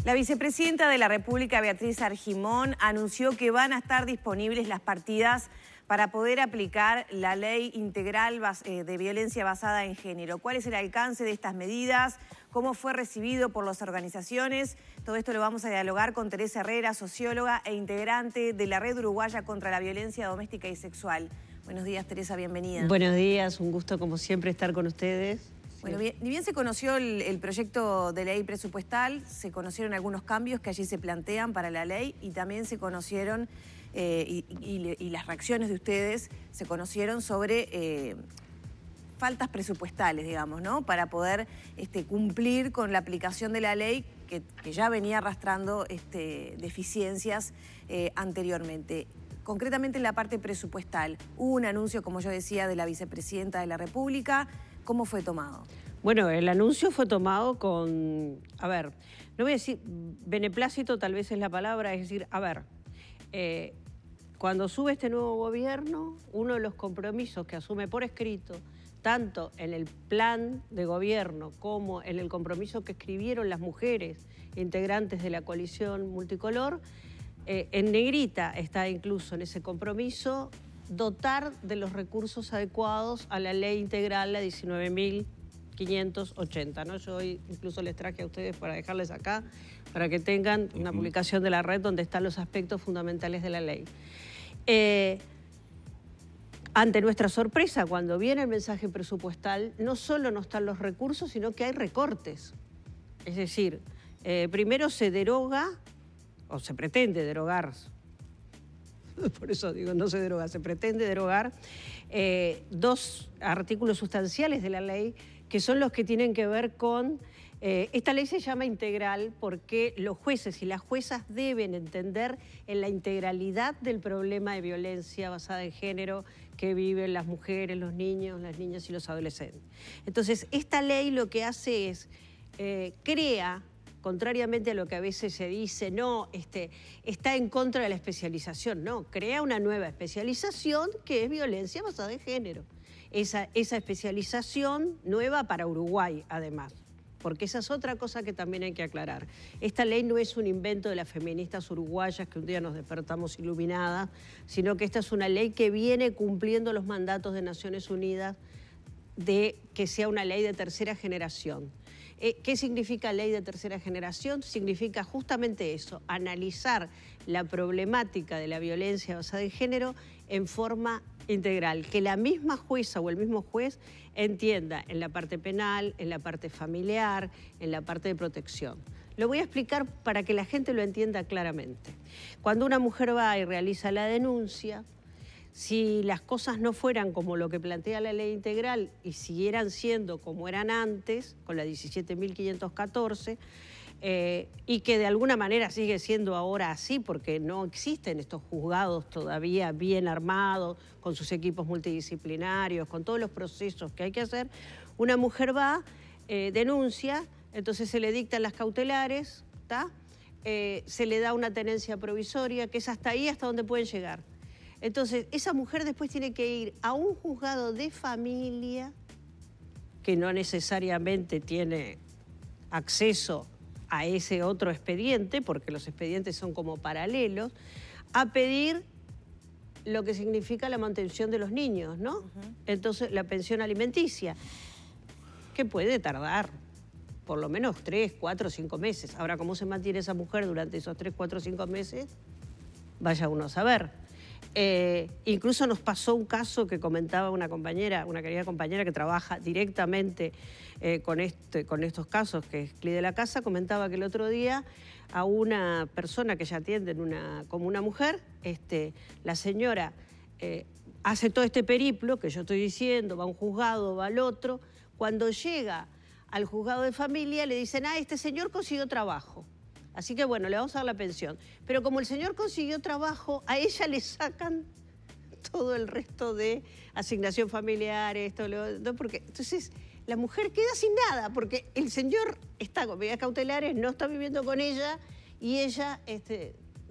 La vicepresidenta de la República, Beatriz Argimón, anunció que van a estar disponibles las partidas para poder aplicar la ley integral de violencia basada en género. ¿Cuál es el alcance de estas medidas? ¿Cómo fue recibido por las organizaciones? Todo esto lo vamos a dialogar con Teresa Herrera, socióloga e integrante de la Red Uruguaya contra la Violencia Doméstica y Sexual. Buenos días, Teresa, bienvenida. Buenos días, un gusto como siempre estar con ustedes. Bueno, ni bien se conoció el proyecto de ley presupuestal, se conocieron algunos cambios que allí se plantean para la ley y también se conocieron, y las reacciones de ustedes se conocieron sobre faltas presupuestales, digamos, ¿no? Para poder cumplir con la aplicación de la ley que ya venía arrastrando deficiencias anteriormente. Concretamente en la parte presupuestal, hubo un anuncio, como yo decía, de la vicepresidenta de la República. ¿Cómo fue tomado? Bueno, el anuncio fue tomado con, no voy a decir beneplácito, tal vez es la palabra, es decir, cuando sube este nuevo gobierno, uno de los compromisos que asume por escrito, tanto en el plan de gobierno como en el compromiso que escribieron las mujeres integrantes de la coalición multicolor, en negrita está incluso en ese compromiso dotar de los recursos adecuados a la ley integral, la 19.580, ¿no? Yo hoy incluso les traje a ustedes para dejarles acá, para que tengan una publicación de la red donde están los aspectos fundamentales de la ley. Ante nuestra sorpresa, cuando viene el mensaje presupuestal, no solo no están los recursos, sino que hay recortes. Es decir, primero se deroga, o se pretende derogar, por eso digo, no se deroga, se pretende derogar dos artículos sustanciales de la ley que son los que tienen que ver con... esta ley se llama integral porque los jueces y las juezas deben entender en la integralidad del problema de violencia basada en género que viven las mujeres, los niños, las niñas y los adolescentes. Entonces, esta ley lo que hace es, crea... contrariamente a lo que a veces se dice, no, está en contra de la especialización, no, crea una nueva especialización que es violencia basada en género. Esa especialización nueva para Uruguay, además, porque esa es otra cosa que también hay que aclarar. Esta ley no es un invento de las feministas uruguayas que un día nos despertamos iluminadas, sino que esta es una ley que viene cumpliendo los mandatos de Naciones Unidas de que sea una ley de tercera generación. ¿Qué significa ley de tercera generación? Significa justamente eso, analizar la problemática de la violencia basada en género en forma integral, que la misma jueza o el mismo juez entienda en la parte penal, en la parte familiar, en la parte de protección. Lo voy a explicar para que la gente lo entienda claramente. Cuando una mujer va y realiza la denuncia, si las cosas no fueran como lo que plantea la ley integral y siguieran siendo como eran antes, con la 17.514, y que de alguna manera sigue siendo ahora así porque no existen estos juzgados todavía bien armados, con sus equipos multidisciplinarios, con todos los procesos que hay que hacer, una mujer va, denuncia, entonces se le dictan las cautelares, se le da una tenencia provisoria, que es hasta ahí, hasta donde pueden llegar. Entonces, esa mujer después tiene que ir a un juzgado de familia, que no necesariamente tiene acceso a ese otro expediente, porque los expedientes son como paralelos, a pedir lo que significa la mantención de los niños, ¿no? Entonces, la pensión alimenticia, que puede tardar por lo menos 3, 4, 5 meses. Ahora, ¿cómo se mantiene esa mujer durante esos 3, 4, 5 meses? Vaya uno a saber. Incluso nos pasó un caso que comentaba una compañera, una querida compañera que trabaja directamente con estos casos, que es CLI de la Casa, comentaba que el otro día a una persona que ella atiende como una mujer, la señora hace todo este periplo que yo estoy diciendo, va a un juzgado, va al otro, cuando llega al juzgado de familia le dicen, este señor consiguió trabajo. Así que bueno, le vamos a dar la pensión. Pero como el señor consiguió trabajo, a ella le sacan todo el resto de asignación familiar, porque entonces la mujer queda sin nada, porque el señor está con medidas cautelares, no está viviendo con ella y ella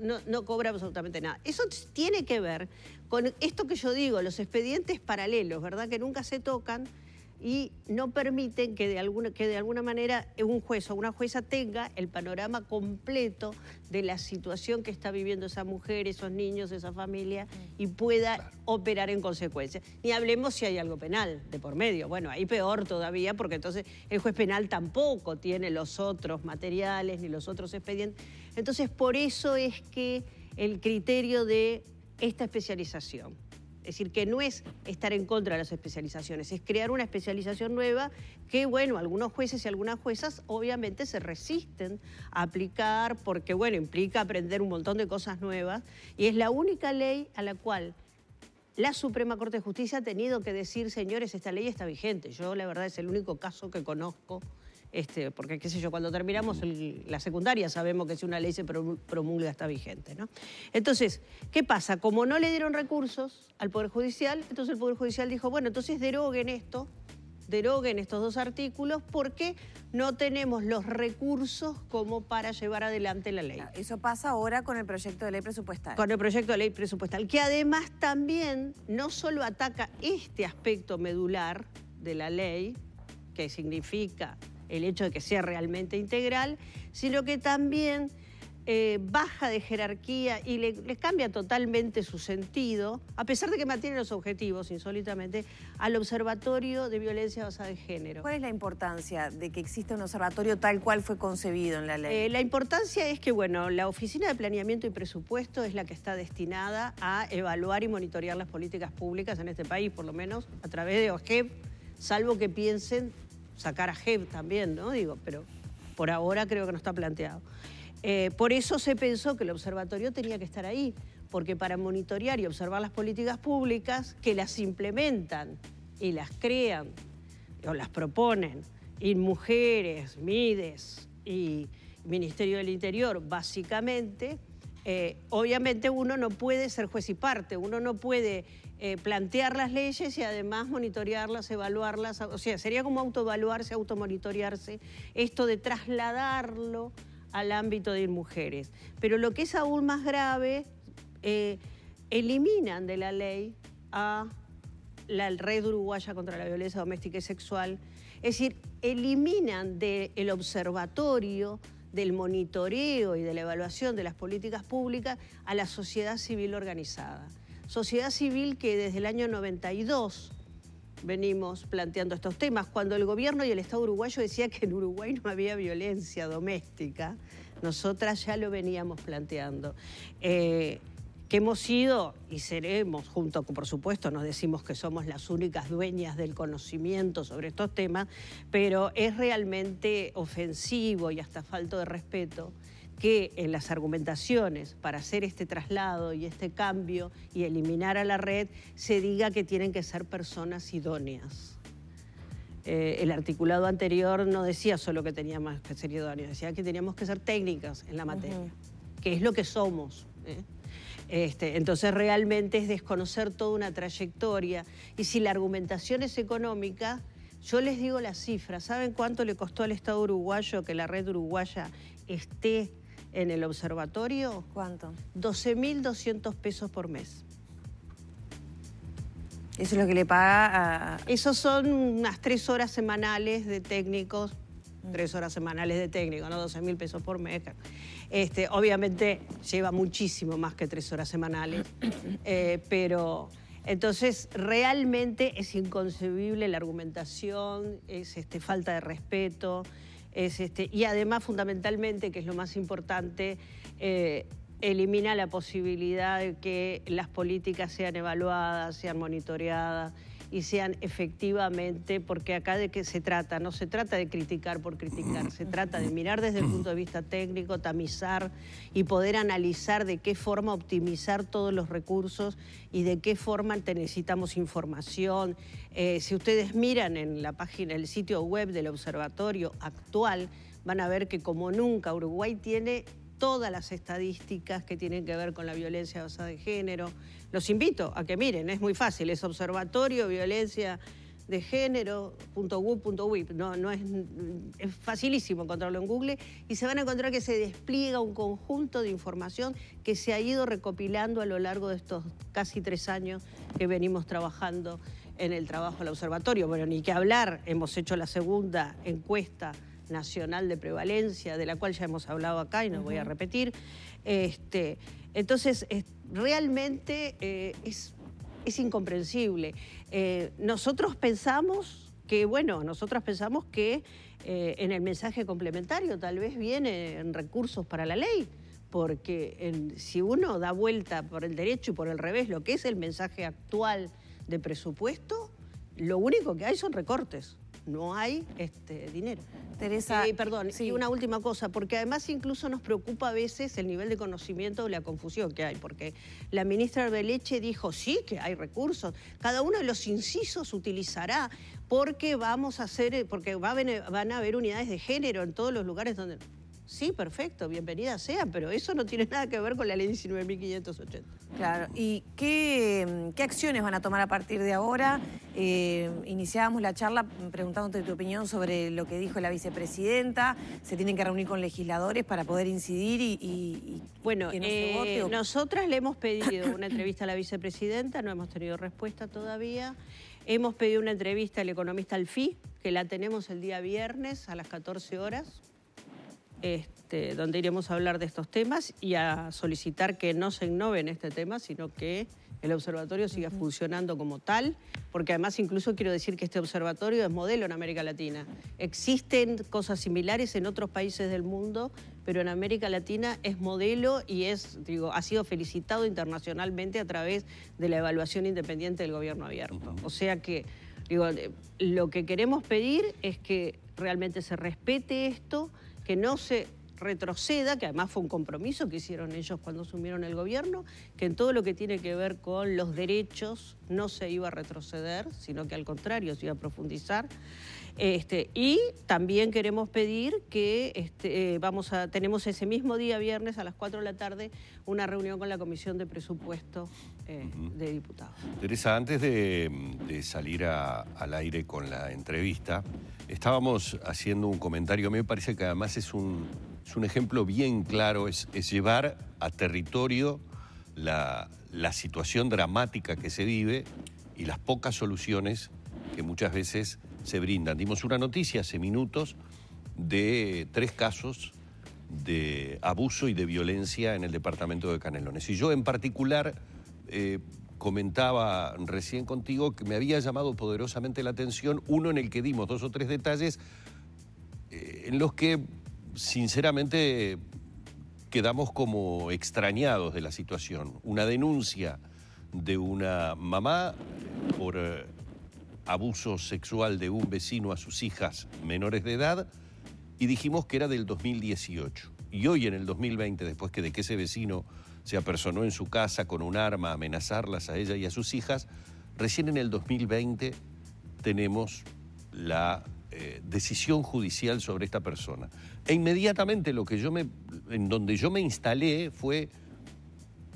no cobra absolutamente nada. Eso tiene que ver con esto que yo digo, los expedientes paralelos, ¿verdad? Que nunca se tocan, y no permiten que de alguna manera un juez o una jueza tenga el panorama completo de la situación que está viviendo esa mujer, esos niños, esa familia, y pueda operar en consecuencia. Ni hablemos si hay algo penal de por medio. Bueno, ahí peor todavía, porque entonces el juez penal tampoco tiene los otros materiales ni los otros expedientes. Entonces, por eso es que el criterio de esta especialización. Es decir, que no es estar en contra de las especializaciones, es crear una especialización nueva que, bueno, algunos jueces y algunas juezas obviamente se resisten a aplicar porque, bueno, implica aprender un montón de cosas nuevas y es la única ley a la cual la Suprema Corte de Justicia ha tenido que decir, señores, esta ley está vigente. Yo, la verdad, es el único caso que conozco. Porque, qué sé yo, cuando terminamos la secundaria sabemos que si una ley se promulga está vigente, ¿no? Entonces, ¿qué pasa? Como no le dieron recursos al Poder Judicial, entonces el Poder Judicial dijo, bueno, entonces deroguen estos 2 artículos porque no tenemos los recursos como para llevar adelante la ley. Eso pasa ahora con el proyecto de ley presupuestal. Con el proyecto de ley presupuestal, que además también no solo ataca este aspecto medular de la ley, que significa el hecho de que sea realmente integral, sino que también baja de jerarquía y le cambia totalmente su sentido, a pesar de que mantiene los objetivos, insólitamente, al Observatorio de Violencia Basada en Género. ¿Cuál es la importancia de que exista un observatorio tal cual fue concebido en la ley? La importancia es que, bueno, la Oficina de Planeamiento y Presupuesto es la que está destinada a evaluar y monitorear las políticas públicas en este país, por lo menos a través de OGEP, salvo que piensen sacar a JEP también, ¿no? Digo, pero por ahora creo que no está planteado. Por eso se pensó que el observatorio tenía que estar ahí, porque para monitorear y observar las políticas públicas que las implementan y las crean o las proponen, y mujeres, MIDES y Ministerio del Interior, básicamente, obviamente uno no puede ser juez y parte, uno no puede plantear las leyes y además monitorearlas, evaluarlas, o sea, sería como autoevaluarse, automonitorearse, esto de trasladarlo al ámbito de mujeres. Pero lo que es aún más grave, eliminan de la ley a la Red Uruguaya contra la Violencia Doméstica y Sexual, es decir, eliminan del observatorio, del monitoreo y de la evaluación de las políticas públicas a la sociedad civil organizada. Sociedad civil que desde el año 92 venimos planteando estos temas. Cuando el gobierno y el Estado uruguayo decía que en Uruguay no había violencia doméstica, nosotras ya lo veníamos planteando. Que hemos sido y seremos, junto con, por supuesto, nos decimos que somos las únicas dueñas del conocimiento sobre estos temas, pero es realmente ofensivo y hasta falto de respeto que en las argumentaciones para hacer este traslado y este cambio y eliminar a la red se diga que tienen que ser personas idóneas. El articulado anterior no decía solo que teníamos que ser idóneos, decía que teníamos que ser técnicas en la materia, que es lo que somos. Entonces realmente es desconocer toda una trayectoria y si la argumentación es económica, yo les digo las cifras. ¿Saben cuánto le costó al Estado uruguayo que la red uruguaya esté en el observatorio? ¿Cuánto? 12.200 pesos por mes. ¿Eso es lo que le paga a...? Esos son unas 3 horas semanales de técnicos, 3 horas semanales de técnico, ¿no? 12.000 pesos por mes. Obviamente lleva muchísimo más que 3 horas semanales, pero entonces realmente es inconcebible la argumentación, es falta de respeto, y además fundamentalmente, que es lo más importante, elimina la posibilidad de que las políticas sean evaluadas, sean monitoreadas y sean efectivamente, porque acá de qué se trata, no se trata de criticar por criticar, se trata de mirar desde el punto de vista técnico, tamizar y poder analizar de qué forma optimizar todos los recursos y de qué forma necesitamos información. Si ustedes miran en la página, el sitio web del observatorio actual, van a ver que como nunca Uruguay tiene todas las estadísticas que tienen que ver con la violencia basada en género. Los invito a que miren, es muy fácil, es observatorio violencia de género.gov.uy, es facilísimo encontrarlo en Google y se van a encontrar que se despliega un conjunto de información que se ha ido recopilando a lo largo de estos casi 3 años que venimos trabajando en el trabajo del observatorio. Bueno, ni que hablar, hemos hecho la segunda encuesta nacional de prevalencia, de la cual ya hemos hablado acá y no voy a repetir. Entonces, realmente es incomprensible. Nosotros pensamos que en el mensaje complementario tal vez vienen recursos para la ley, porque si uno da vuelta por el derecho y por el revés lo que es el mensaje actual de presupuesto, lo único que hay son recortes, no hay dinero. Teresa, perdón, sí. Y una última cosa, porque además incluso nos preocupa a veces el nivel de conocimiento o la confusión que hay, porque la ministra Arbeleche dijo, sí, que hay recursos, cada uno de los incisos utilizará, porque van a haber unidades de género en todos los lugares donde... Sí, perfecto, bienvenida sea, pero eso no tiene nada que ver con la ley 19.580. Claro, ¿y qué acciones van a tomar a partir de ahora? Iniciábamos la charla preguntándote tu opinión sobre lo que dijo la vicepresidenta. ¿Se tienen que reunir con legisladores para poder incidir y bueno, que no se vote? Nosotras le hemos pedido una entrevista a la vicepresidenta, no hemos tenido respuesta todavía. Hemos pedido una entrevista al economista Alfí, que la tenemos el día viernes a las 14 horas. Donde iremos a hablar de estos temas y a solicitar que no se innove este tema, sino que el observatorio siga funcionando como tal, porque además incluso quiero decir que este observatorio es modelo en América Latina. Existen cosas similares en otros países del mundo, pero en América Latina es modelo y ha sido felicitado internacionalmente a través de la evaluación independiente del gobierno abierto. O sea que, lo que queremos pedir es que realmente se respete esto, que no se retroceda, que además fue un compromiso que hicieron ellos cuando asumieron el gobierno, que en todo lo que tiene que ver con los derechos no se iba a retroceder, sino que al contrario se iba a profundizar. Y también queremos pedir que tenemos ese mismo día, viernes, a las 4 de la tarde, una reunión con la Comisión de Presupuesto de Diputados. Teresa, antes de salir al aire con la entrevista, estábamos haciendo un comentario. A mí me parece que además es un ejemplo bien claro, es llevar a territorio la situación dramática que se vive y las pocas soluciones que muchas veces se brindan. Dimos una noticia hace minutos de 3 casos de abuso y de violencia en el departamento de Canelones. Y yo en particular comentaba recién contigo que me había llamado poderosamente la atención uno en el que dimos 2 o 3 detalles en los que sinceramente quedamos como extrañados de la situación. Una denuncia de una mamá por abuso sexual de un vecino a sus hijas menores de edad y dijimos que era del 2018. Y hoy en el 2020, después de que ese vecino se apersonó en su casa con un arma a amenazarlas a ella y a sus hijas, recién en el 2020 tenemos la decisión judicial sobre esta persona. E inmediatamente en donde yo me instalé fue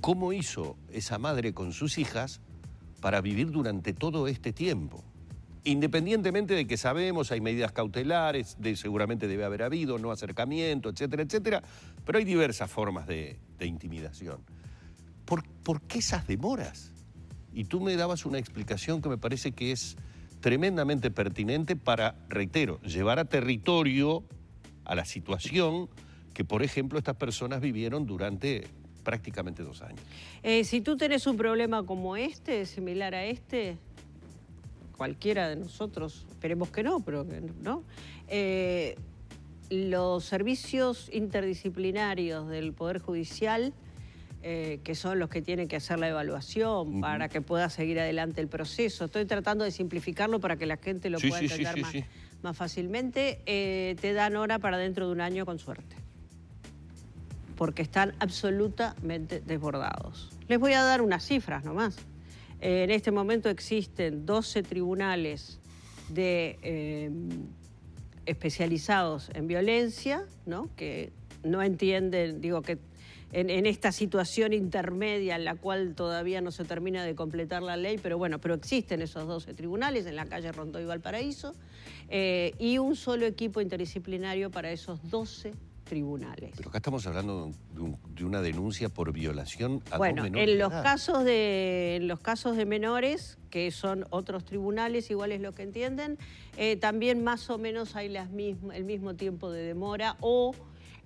cómo hizo esa madre con sus hijas para vivir durante todo este tiempo. Independientemente de que sabemos, hay medidas cautelares, seguramente debe haber habido, no acercamiento, etcétera, etcétera, pero hay diversas formas de intimidación. ¿Por qué esas demoras? Y tú me dabas una explicación que me parece que es tremendamente pertinente para, reitero, llevar a territorio a la situación que, por ejemplo, estas personas vivieron durante prácticamente 2 años. Si tú tenés un problema como similar a cualquiera de nosotros, esperemos que no, pero no. Los servicios interdisciplinarios del Poder Judicial, que son los que tienen que hacer la evaluación para que pueda seguir adelante el proceso. Estoy tratando de simplificarlo para que la gente lo pueda entender más fácilmente. Te dan hora para dentro de 1 año con suerte, porque están absolutamente desbordados. Les voy a dar unas cifras nomás. En este momento existen 12 tribunales especializados en violencia, ¿no? Que no entienden, que en esta situación intermedia en la cual todavía no se termina de completar la ley, pero existen esos 12 tribunales en la calle Rondó y Valparaíso, y un solo equipo interdisciplinario para esos 12 tribunales. Pero acá estamos hablando de una denuncia por violación a bueno, dos menores en los de edad. en los casos de menores, que son otros tribunales, igual es lo que entienden, también más o menos hay el mismo tiempo de demora o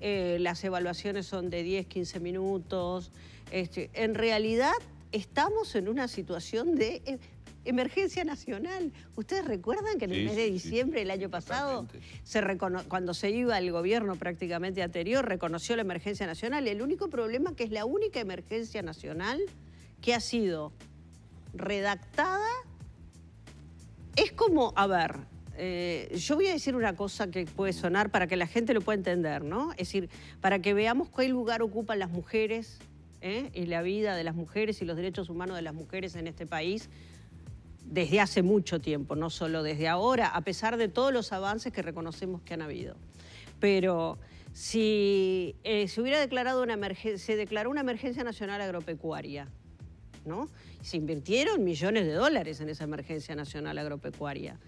las evaluaciones son de 10, 15 minutos. En realidad estamos en una situación de emergencia nacional. ¿Ustedes recuerdan que en el mes de diciembre del año pasado, cuando se iba el gobierno prácticamente anterior, reconoció la emergencia nacional? El único problema que es la única emergencia nacional que ha sido redactada es como, a ver, yo voy a decir una cosa que puede sonar para que la gente lo pueda entender, ¿no? Es decir, para que veamos qué lugar ocupan las mujeres y la vida de las mujeres y los derechos humanos de las mujeres en este país desde hace mucho tiempo, no solo desde ahora, a pesar de todos los avances que reconocemos que han habido. Pero si se hubiera declarado se declaró una emergencia nacional agropecuaria, ¿no? Se invirtieron millones de dólares en esa emergencia nacional agropecuaria.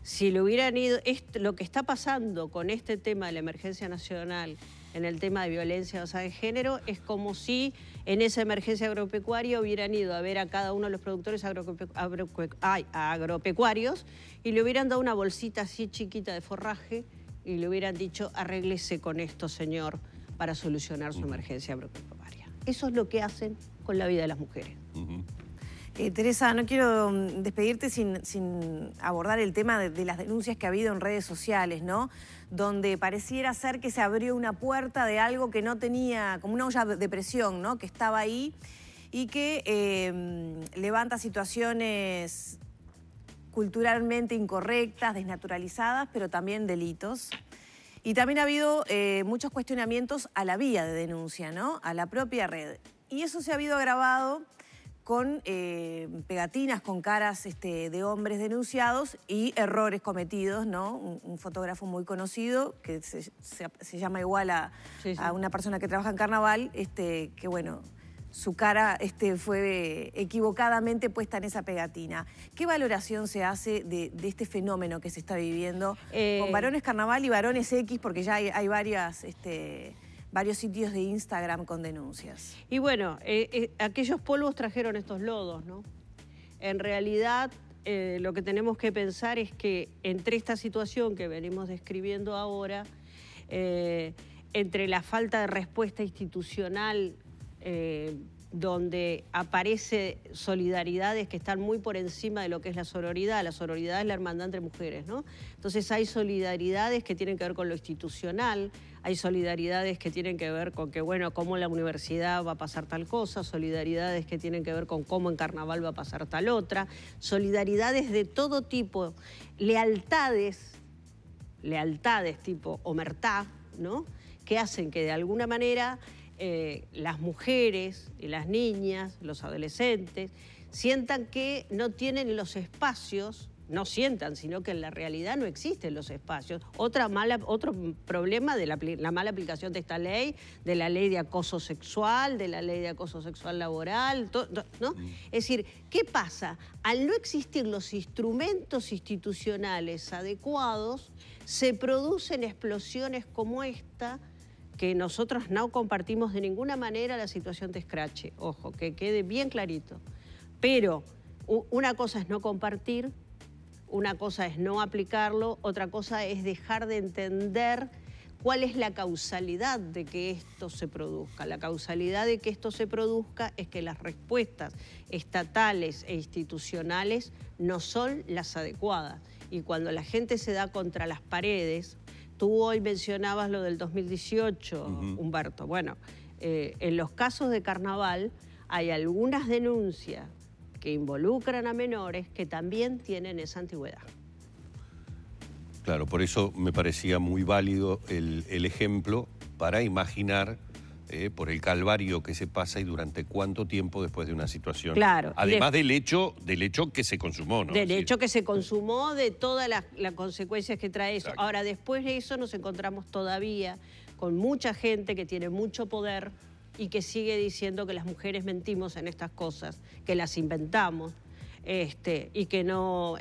Si le hubieran ido, lo que está pasando con este tema de la emergencia nacional en el tema de violencia basada en género es como si en esa emergencia agropecuaria hubieran ido a ver a cada uno de los productores agropecuarios y le hubieran dado una bolsita así chiquita de forraje y le hubieran dicho arréglese con esto, señor, para solucionar su emergencia agropecuaria. Eso es lo que hacen con la vida de las mujeres. Teresa, no quiero despedirte sin abordar el tema de las denuncias que ha habido en redes sociales, ¿no? Donde pareciera ser que se abrió una puerta de algo que no tenía, como una olla de presión, ¿no? Que estaba ahí y que levanta situaciones culturalmente incorrectas, desnaturalizadas, pero también delitos. Y también ha habido muchos cuestionamientos a la vía de denuncia, ¿no? A la propia red. Y eso se ha habido agravado con pegatinas con caras de hombres denunciados y errores cometidos, ¿no? Un fotógrafo muy conocido, que se llama igual a una persona que trabaja en carnaval, que bueno, su cara fue equivocadamente puesta en esa pegatina. ¿Qué valoración se hace de este fenómeno que se está viviendo con varones carnaval y varones X? Porque ya hay varios sitios de Instagram con denuncias. Y bueno, aquellos polvos trajeron estos lodos, ¿no? En realidad, lo que tenemos que pensar es que entre esta situación que venimos describiendo ahora, entre la falta de respuesta institucional, donde aparece solidaridades que están muy por encima de lo que es la sororidad es la hermandad entre mujeres, ¿no? Entonces hay solidaridades que tienen que ver con lo institucional, hay solidaridades que tienen que ver con que, bueno, cómo en la universidad va a pasar tal cosa, solidaridades que tienen que ver con cómo en carnaval va a pasar tal otra, solidaridades de todo tipo, lealtades tipo omertá, ¿no? Que hacen que de alguna manera las mujeres y las niñas, los adolescentes, sientan que no tienen los espacios, no sientan, sino que en la realidad no existen los espacios. Otro problema de la mala aplicación de esta ley, de la ley de acoso sexual, de la ley de acoso sexual laboral, ¿no? Es decir, ¿qué pasa? Al no existir los instrumentos institucionales adecuados, se producen explosiones como esta, que nosotros no compartimos de ninguna manera la situación de escrache, ojo, que quede bien clarito. Pero una cosa es no compartir, una cosa es no aplicarlo, otra cosa es dejar de entender cuál es la causalidad de que esto se produzca. La causalidad de que esto se produzca es que las respuestas estatales e institucionales no son las adecuadas. Y cuando la gente se da contra las paredes, tú hoy mencionabas lo del 2018, Humberto. Bueno, en los casos de carnaval hay algunas denuncias que involucran a menores que también tienen esa antigüedad. Claro, por eso me parecía muy válido el ejemplo para imaginar por el calvario que se pasa y durante cuánto tiempo después de una situación. Claro. Además del hecho que se consumó, ¿no? Del hecho que se consumó, de todas las consecuencias que trae eso. Exacto. Ahora, después de eso nos encontramos todavía con mucha gente que tiene mucho poder y que sigue diciendo que las mujeres mentimos en estas cosas, que las inventamos. y que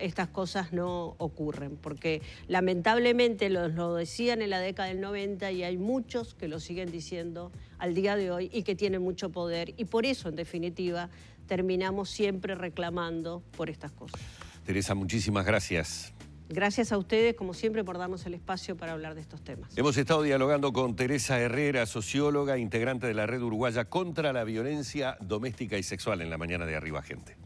estas cosas no ocurren, porque lamentablemente lo decían en la década del 90 y hay muchos que lo siguen diciendo al día de hoy y que tienen mucho poder, y por eso, en definitiva, terminamos siempre reclamando por estas cosas. Teresa, muchísimas gracias. Gracias a ustedes, como siempre, por darnos el espacio para hablar de estos temas. Hemos estado dialogando con Teresa Herrera, socióloga, integrante de la Red Uruguaya contra la Violencia Doméstica y Sexual en la mañana de Arriba Gente.